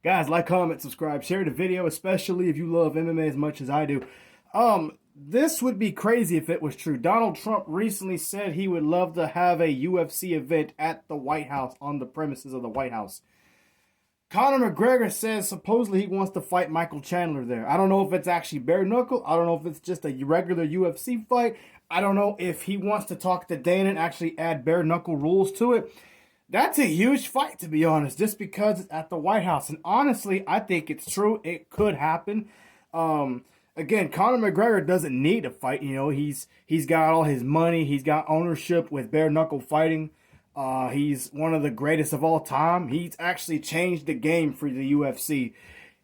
Guys, like, comment, subscribe, share the video, especially if you love MMA as much as I do. This would be crazy if it was true. Donald Trump recently said he would love to have a UFC event at the White House, on the premises of the White House. Conor McGregor says supposedly he wants to fight Michael Chandler there. I don't know if it's actually bare knuckle. I don't know if it's just a regular UFC fight. I don't know if he wants to talk to Dana and actually add bare knuckle rules to it. That's a huge fight, to be honest, just because it's at the White House. And honestly, I think it's true. It could happen. Again, Conor McGregor doesn't need a fight. You know, he's got all his money. He's got ownership with bare knuckle fighting. He's one of the greatest of all time. He's actually changed the game for the UFC.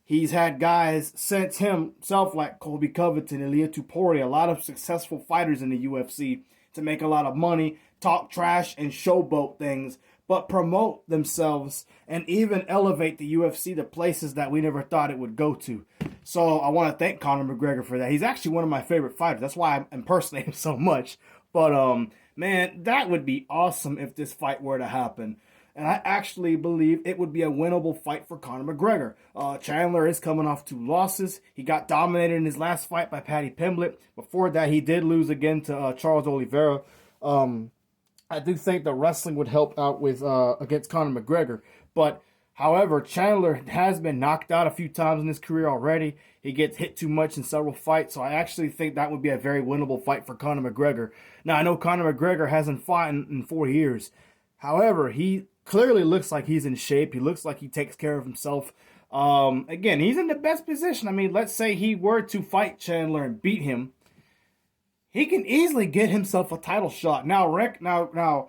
He's had guys since himself like Colby Covington and Ilia Topuria, a lot of successful fighters in the UFC, to make a lot of money, talk trash, and showboat things, but promote themselves and even elevate the UFC to places that we never thought it would go to. So I want to thank Conor McGregor for that. He's actually one of my favorite fighters. That's why I impersonate him so much. But man, that would be awesome if this fight were to happen. And I actually believe it would be a winnable fight for Conor McGregor. Chandler is coming off 2 losses. He got dominated in his last fight by Paddy Pimblett. Before that, he did lose again to Charles Oliveira. I do think the wrestling would help out with against Conor McGregor. But however, Chandler has been knocked out a few times in his career already. He gets hit too much in several fights, so I actually think that would be a very winnable fight for Conor McGregor. Now, I know Conor McGregor hasn't fought in 4 years. However, he clearly looks like he's in shape. He looks like he takes care of himself. Again, he's in the best position. I mean, let's say he were to fight Chandler and beat him. He can easily get himself a title shot. Now,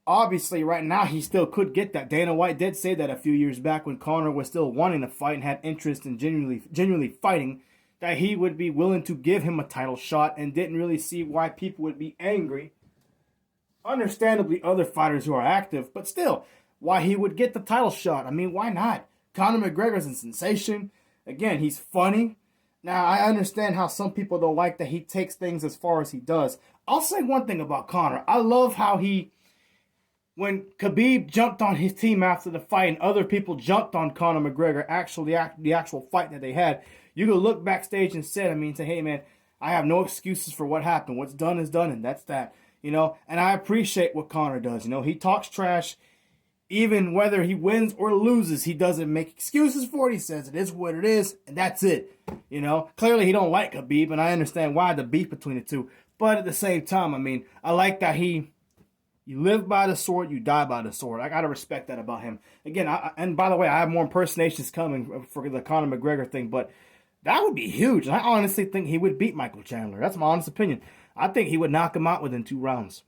obviously, right now, he still could get that. Dana White did say that a few years back when Conor was still wanting to fight and had interest in genuinely fighting, that he would be willing to give him a title shot, and didn't really see why people would be angry. Understandably, other fighters who are active, but still, why he would get the title shot. I mean, why not? Conor McGregor's a sensation. Again, he's funny. Now, I understand how some people don't like that he takes things as far as he does. I'll say one thing about Conor. I love how when Khabib jumped on his team after the fight and other people jumped on Conor McGregor, the actual fight that they had, you could look backstage and say, hey, man, I have no excuses for what happened. What's done is done, and that's that. You know, and I appreciate what Conor does. You know, he talks trash. Even whether he wins or loses, he doesn't make excuses for it. He says it is what it is, and that's it. You know, clearly he don't like Khabib, and I understand why, the beef between the two. But at the same time, I mean, I like that you live by the sword, you die by the sword. I got to respect that about him. Again, and by the way, I have more impersonations coming for the Conor McGregor thing, but that would be huge. And I honestly think he would beat Michael Chandler. That's my honest opinion. I think he would knock him out within 2 rounds.